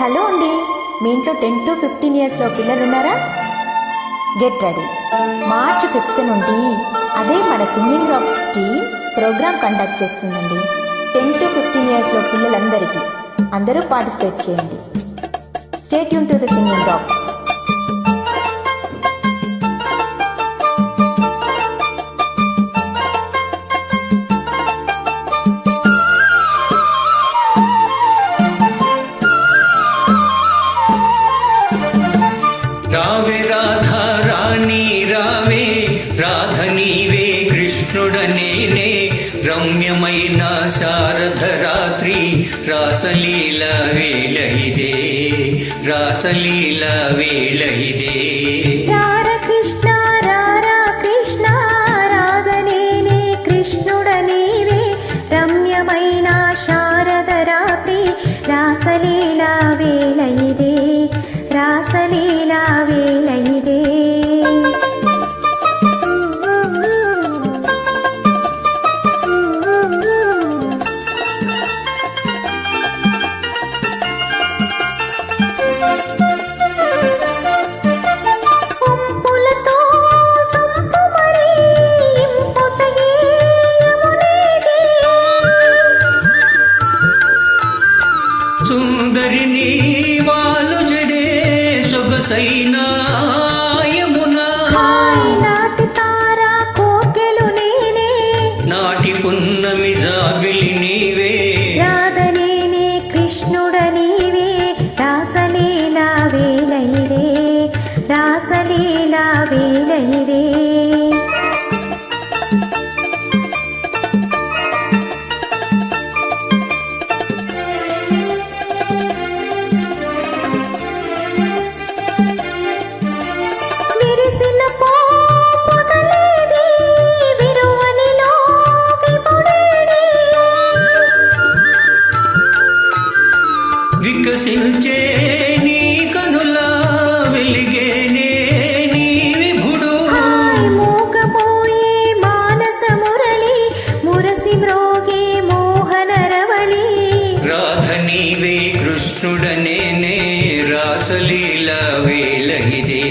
Hello అండి, మీ ఇంట్లో 10 to 15 ఇయర్స్లో పిల్లలు ఉన్నారా? Get ready. మార్చ్ 5th నుండి అదే మన singing rocks team program conduct చేస్తుందండి. 10 to 15 ఇయర్స్లో పిల్లలందరికీ అందరూ పార్టిసిపేట్ చేయండి. Stay tune to the singing rocks. రావే రాధా రాణి రావే, రాధ నీవే కృష్ణుడనేనే, రమ్యమైన శారద రాత్రి రాసలీల వేళ ఇదే, రాసలీల వేళ ఇదే. రార కృష్ణ రారా కృష్ణ, రాధ నేనే కృష్ణుడనేవే, రమ్యమైన శారద రాత్రి రాసలీల వేళ ఇదే, రాసలీల వేళ ఇదే. సుందరిని వాలు జడే సొగసైనా యమునా, నాటి తారా కోకెలు నేనే, నాటి పున్నమి జాబిలి నీవే, రాధ నేనే కృష్ణుడ నీవే, రాసలీల వేళ ఇదే, రాసలీల వేళ ఇదే. వికసించే నీ కనుల వెలిగేనే నీ విభుడు, మూగపోయే మానస మురళి మురసి మ్రోగే మోహన రవళి, రాధ నీవే కృష్ణుడనేనే, రాసలీల వేళ ఇదే,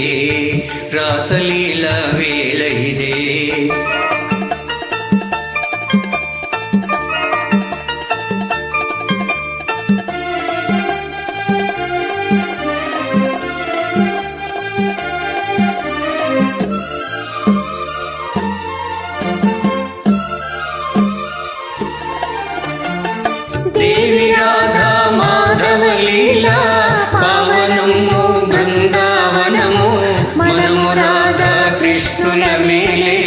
రాసలీల వేళ ఇదే. దేవి రాధా మాధవ లీలా, పావనము బృందావనము, మనము రాధా కృష్ణుల మేలే,